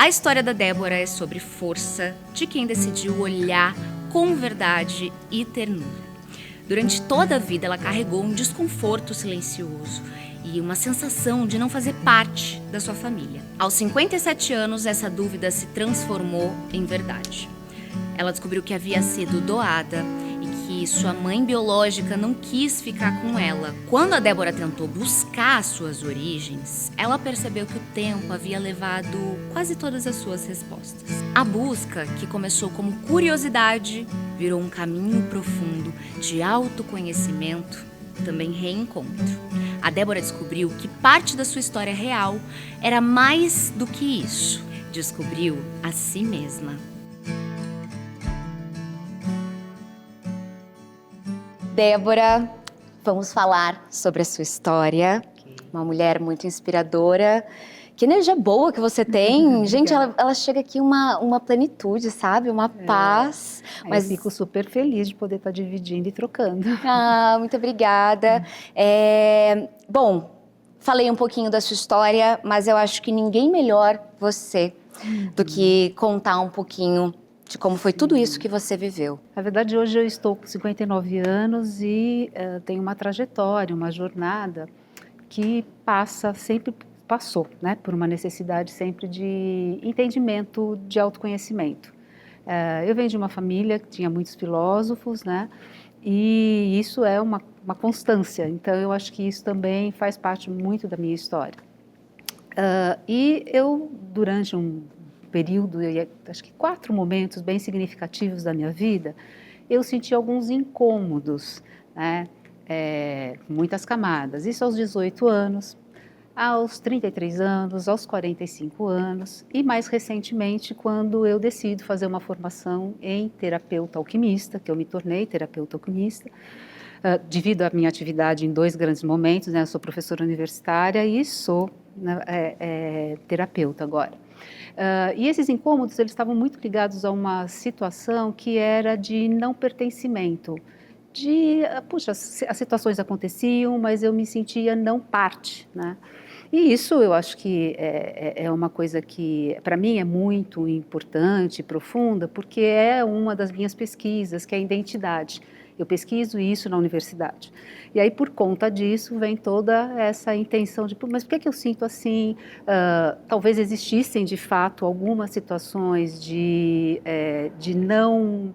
A história da Débora é sobre força de quem decidiu olhar com verdade e ternura. Durante toda a vida, ela carregou um desconforto silencioso e uma sensação de não fazer parte da sua família. Aos 57 anos, essa dúvida se transformou em verdade. Ela descobriu que havia sido doada e que sua mãe biológica não quis ficar com ela. Quando a Débora tentou buscar suas origens, ela percebeu que o tempo havia levado quase todas as suas respostas. A busca, que começou como curiosidade, virou um caminho profundo de autoconhecimento, também reencontro. A Débora descobriu que parte da sua história real era mais do que isso. Descobriu a si mesma. Débora, vamos falar sobre a sua história. Uma mulher muito inspiradora. Que energia boa que você tem. Gente, ela chega aqui uma plenitude, sabe? Uma paz. Mas eu fico super feliz de poder estar dividindo e trocando. Ah, muito obrigada. Bom, falei um pouquinho da sua história, mas eu acho que ninguém melhor você do que contar um pouquinho de como foi tudo isso que você viveu. Na verdade, hoje eu estou com 59 anos e tenho uma trajetória, uma jornada que sempre passou, né, por uma necessidade sempre de entendimento, de autoconhecimento. Eu venho de uma família que tinha muitos filósofos, né, e isso é uma constância, então eu acho que isso também faz parte muito da minha história. E eu, durante um período, acho que 4 momentos bem significativos da minha vida, eu senti alguns incômodos, né, muitas camadas. Isso aos 18 anos, aos 33 anos, aos 45 anos e mais recentemente quando eu decido fazer uma formação em terapeuta alquimista, que eu me tornei terapeuta alquimista, devido à minha atividade em 2 grandes momentos, né, eu sou professora universitária e sou terapeuta agora. E esses incômodos, eles estavam muito ligados a uma situação que era de não pertencimento, puxa, as situações aconteciam, mas eu me sentia não parte, né? E isso eu acho que é uma coisa que, para mim, é muito importante, profunda, porque é uma das minhas pesquisas, que é a identidade. Eu pesquiso isso na universidade. E aí, por conta disso, vem toda essa intenção de, mas por que eu sinto assim? Talvez existissem, de fato, algumas situações de não...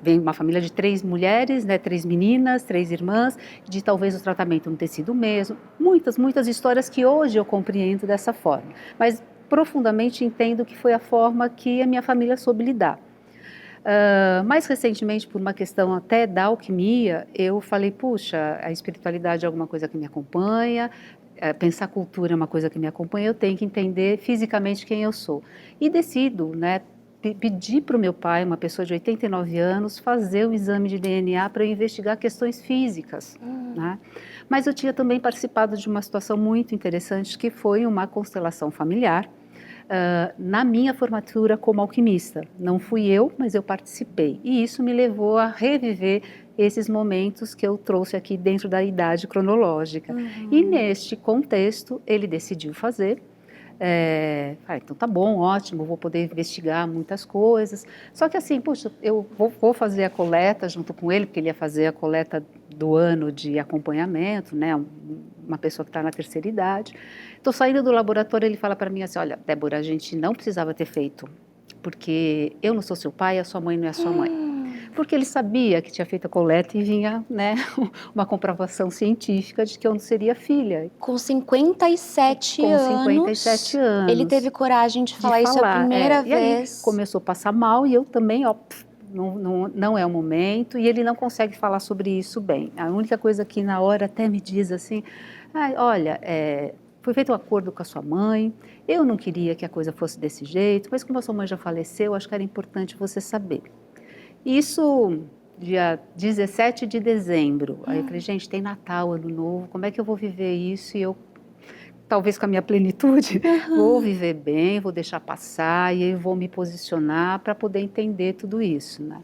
Vem uma família de 3 mulheres, né, 3 meninas, 3 irmãs, de talvez o tratamento não ter sido o mesmo. Muitas histórias que hoje eu compreendo dessa forma. Mas, profundamente, entendo que foi a forma que a minha família soube lidar. Mais recentemente, por uma questão até da alquimia, eu falei, puxa, a espiritualidade é alguma coisa que me acompanha, pensar cultura é uma coisa que me acompanha, eu tenho que entender fisicamente quem eu sou. E decido, né, pedir para o meu pai, uma pessoa de 89 anos, fazer o exame de DNA para investigar questões físicas, né? Mas eu tinha também participado de uma situação muito interessante, que foi uma constelação familiar, na minha formatura como alquimista. Não fui eu, mas eu participei. E isso me levou a reviver esses momentos que eu trouxe aqui dentro da idade cronológica. E neste contexto, ele decidiu fazer. Então tá bom, ótimo, vou poder investigar muitas coisas. Só que assim, puxa, eu vou fazer a coleta junto com ele, porque ele ia fazer a coleta do ano de acompanhamento, né? Uma pessoa que está na terceira idade. Estou saindo do laboratório, ele fala para mim assim, olha, Débora, a gente não precisava ter feito, porque eu não sou seu pai, a sua mãe não é a sua mãe. Porque ele sabia que tinha feito a coleta e vinha, né, uma comprovação científica de que eu não seria filha. Com 57 anos. Com 57 anos. Ele teve coragem de falar isso a primeira vez. E aí começou a passar mal e eu também, não é o momento, e ele não consegue falar sobre isso bem. A única coisa que na hora até me diz assim, olha, foi feito um acordo com a sua mãe, eu não queria que a coisa fosse desse jeito, mas como a sua mãe já faleceu, acho que era importante você saber. Isso, dia 17 de dezembro, aí eu falei, gente, tem Natal, Ano Novo, como é que eu vou viver isso? E eu, talvez com a minha plenitude, vou viver bem, vou deixar passar, e aí vou me posicionar para poder entender tudo isso, né?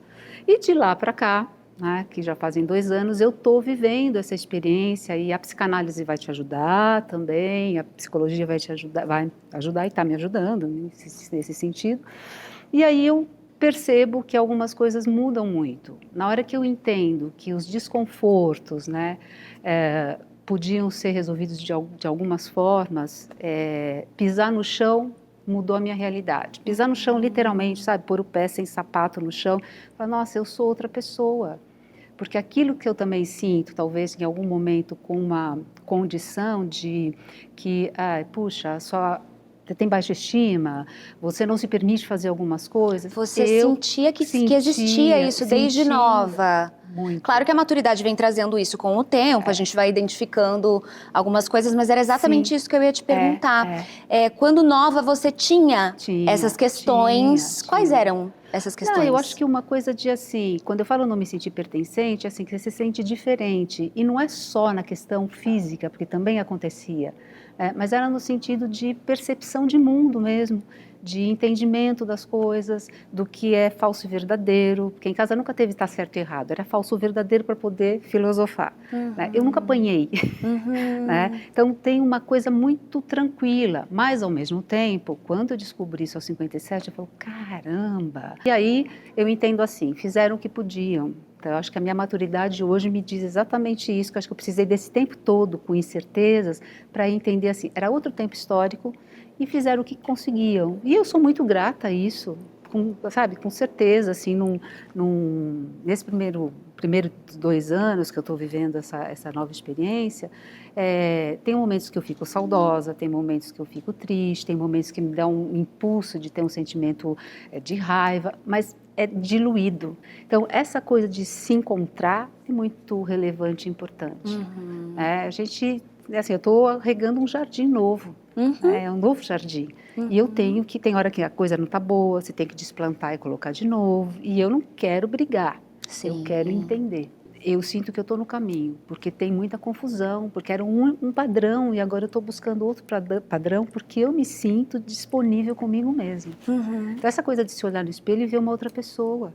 E de lá para cá, né, que já fazem 2 anos, eu estou vivendo essa experiência e a psicanálise vai te ajudar também, a psicologia vai ajudar e está me ajudando nesse sentido. E aí eu percebo que algumas coisas mudam muito. Na hora que eu entendo que os desconfortos, né, podiam ser resolvidos de algumas formas, pisar no chão mudou a minha realidade. Pisar no chão literalmente, sabe, pôr o pé sem sapato no chão, falar, nossa, eu sou outra pessoa. Porque aquilo que eu também sinto, talvez em algum momento com uma condição de que, puxa, só você tem baixa estima, você não se permite fazer algumas coisas. Você sentia que existia isso desde nova. Muito. Claro que a maturidade vem trazendo isso com o tempo, a gente vai identificando algumas coisas, mas era exatamente isso que eu ia te perguntar. Quando nova, você tinha essas questões. Quais eram essas questões? Não, eu acho que uma coisa de assim, quando eu falo não me sentir pertencente, assim, que você se sente diferente. E não é só na questão física, porque também acontecia, mas era no sentido de percepção de mundo mesmo, de entendimento das coisas, do que é falso e verdadeiro, porque em casa nunca teve estar certo e errado, era falso ou verdadeiro para poder filosofar. Né? Eu nunca apanhei. Né? Então tem uma coisa muito tranquila, mas ao mesmo tempo, quando eu descobri isso aos 57, eu falo, caramba! E aí eu entendo assim, fizeram o que podiam. Então, eu acho que a minha maturidade hoje me diz exatamente isso, que eu acho que eu precisei desse tempo todo com incertezas para entender assim, era outro tempo histórico e fizeram o que conseguiam. E eu sou muito grata a isso, com certeza, assim, nesse primeiro 2 anos que eu estou vivendo essa nova experiência, tem momentos que eu fico saudosa, tem momentos que eu fico triste, tem momentos que me dão um impulso de ter um sentimento de raiva, mas é diluído. Então, essa coisa de se encontrar é muito relevante e importante. A gente, assim, eu estou regando um jardim novo. É um novo jardim. E eu tem hora que a coisa não está boa, você tem que desplantar e colocar de novo. E eu não quero brigar, eu quero entender. Eu sinto que eu estou no caminho, porque tem muita confusão, porque era um padrão e agora eu estou buscando outro padrão porque eu me sinto disponível comigo mesma. Então essa coisa de se olhar no espelho e ver uma outra pessoa,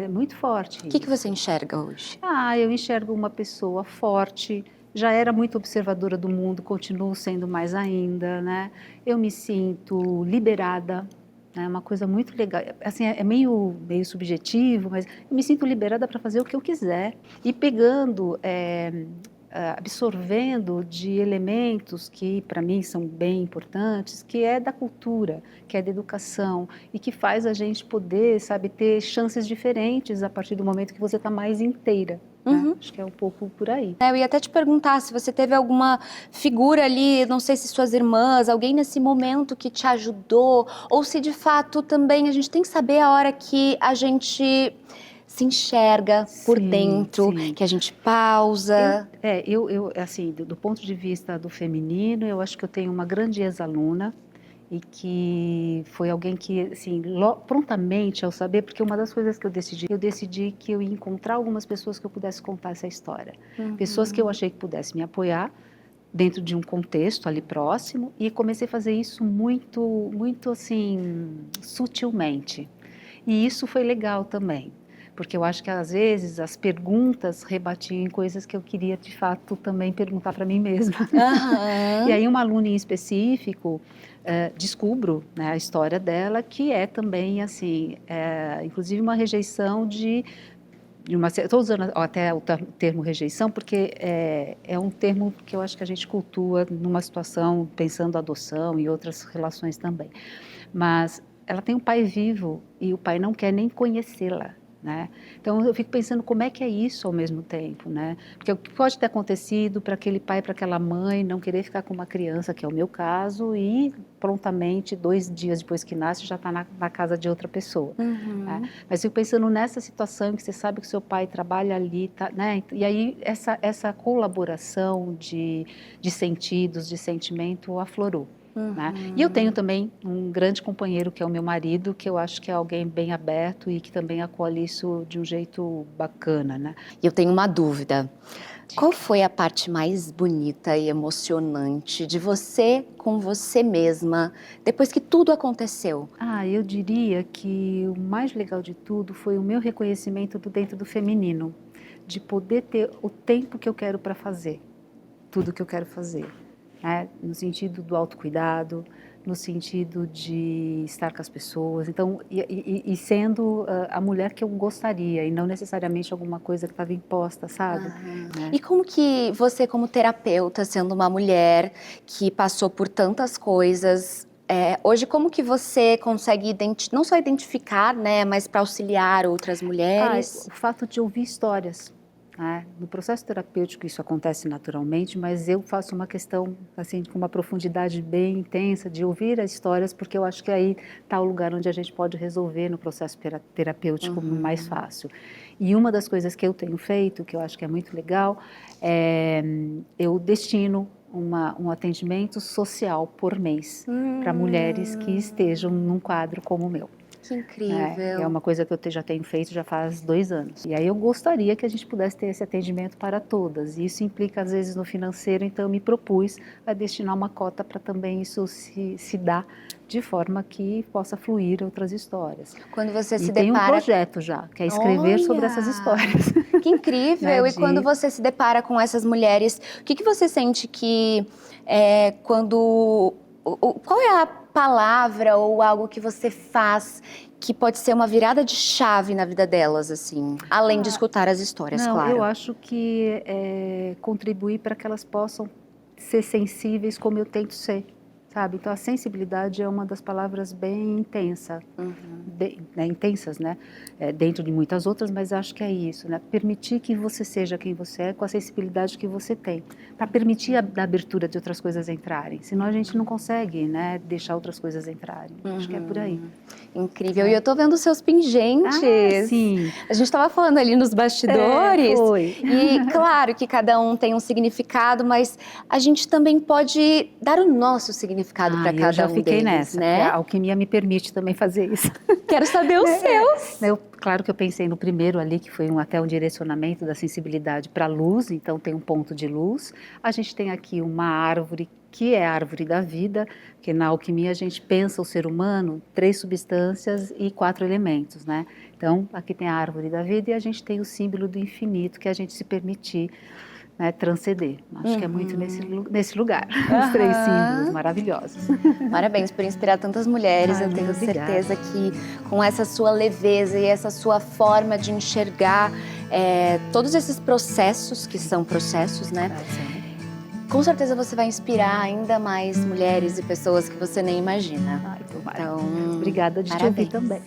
é muito forte. O que você enxerga hoje? Eu enxergo uma pessoa forte, já era muito observadora do mundo, continuo sendo mais ainda, né? Eu me sinto liberada, né? Uma coisa muito legal, assim, é meio subjetivo, mas eu me sinto liberada para fazer o que eu quiser. E pegando, absorvendo de elementos que para mim são bem importantes, que é da cultura, que é da educação, e que faz a gente poder, sabe, ter chances diferentes a partir do momento que você está mais inteira. Acho que é um pouco por aí. Eu ia até te perguntar se você teve alguma figura ali, não sei se suas irmãs, alguém nesse momento que te ajudou, ou se de fato também a gente tem que saber a hora que a gente se enxerga por dentro, que a gente pausa. Eu assim, do ponto de vista do feminino, eu acho que eu tenho uma grande ex-aluna, e que foi alguém que, assim, prontamente ao saber, porque uma das coisas que eu decidi que eu ia encontrar algumas pessoas que eu pudesse contar essa história. Pessoas que eu achei que pudessem me apoiar dentro de um contexto ali próximo, e comecei a fazer isso muito, muito assim, sutilmente. E isso foi legal também, porque eu acho que às vezes as perguntas rebatiam em coisas que eu queria de fato também perguntar para mim mesma. E aí uma aluna em específico, descubro, né, a história dela, que é também assim, inclusive uma rejeição estou usando até o termo rejeição porque é um termo que eu acho que a gente cultua numa situação pensando adoção e outras relações também, mas ela tem um pai vivo e o pai não quer nem conhecê-la. Né? Então eu fico pensando como é que é isso ao mesmo tempo, né? Porque o que pode ter acontecido para aquele pai, para aquela mãe não querer ficar com uma criança, que é o meu caso, e prontamente 2 dias depois que nasce já está na casa de outra pessoa. Né? Mas eu fico pensando nessa situação em que você sabe que seu pai trabalha ali, tá, né? E aí essa colaboração de sentidos, de sentimento aflorou. Né? E eu tenho também um grande companheiro que é o meu marido, que eu acho que é alguém bem aberto e que também acolhe isso de um jeito bacana, né? E eu tenho uma dúvida. verdade. Qual foi a parte mais bonita e emocionante de você com você mesma, depois que tudo aconteceu? Eu diria que o mais legal de tudo foi o meu reconhecimento dentro do feminino, de poder ter o tempo que eu quero para fazer tudo que eu quero fazer, né? No sentido do autocuidado, no sentido de estar com as pessoas, então, e sendo a mulher que eu gostaria, e não necessariamente alguma coisa que estava imposta, sabe? Né? E como que você, como terapeuta, sendo uma mulher que passou por tantas coisas, hoje como que você consegue não só identificar, né, mas para auxiliar outras mulheres? O fato de ouvir histórias. No processo terapêutico isso acontece naturalmente, mas eu faço uma questão assim com uma profundidade bem intensa de ouvir as histórias, porque eu acho que aí está o lugar onde a gente pode resolver no processo terapêutico mais fácil. E uma das coisas que eu tenho feito, que eu acho que é muito legal, eu destino um atendimento social por mês para mulheres que estejam num quadro como o meu. Que incrível! É uma coisa que eu já tenho feito já faz 2 anos. E aí eu gostaria que a gente pudesse ter esse atendimento para todas. E isso implica, às vezes, no financeiro, então eu me propus a destinar uma cota para também isso se dar de forma que possa fluir outras histórias. Quando você se tem depara... um projeto já, que é escrever sobre essas histórias. Que incrível! E quando você se depara com essas mulheres, o que você sente que qual é a palavra ou algo que você faz que pode ser uma virada de chave na vida delas, assim, além de escutar as histórias, claro? Eu acho que contribuir para que elas possam ser sensíveis como eu tento ser, sabe? Então a sensibilidade é uma das palavras bem intensa, intensas, né? Dentro de muitas outras, mas acho que é isso, né? Permitir que você seja quem você é com a sensibilidade que você tem, para permitir a abertura de outras coisas entrarem, senão a gente não consegue, né, deixar outras coisas entrarem. Acho que é por aí. Incrível. E eu tô vendo seus pingentes. Sim. A gente estava falando ali nos bastidores. Foi. E claro que cada um tem um significado, mas a gente também pode dar o nosso significado para cada um deles, eu já fiquei nessa, né? A alquimia me permite também fazer isso. Quero saber os seus. Claro que eu pensei no primeiro ali, que foi até um direcionamento da sensibilidade para a luz, então tem um ponto de luz. A gente tem aqui uma árvore, que é a árvore da vida, que na alquimia a gente pensa o ser humano 3 substâncias e 4 elementos, né? Então, aqui tem a árvore da vida e a gente tem o símbolo do infinito, que a gente se permitir, né, transcender. Acho que é muito nesse lugar, os 3 símbolos maravilhosos. Parabéns por inspirar tantas mulheres. Eu tenho certeza que com essa sua leveza e essa sua forma de enxergar todos esses processos, que são processos, né? Com certeza você vai inspirar ainda mais mulheres e pessoas que você nem imagina. Então, obrigada de te ouvir também.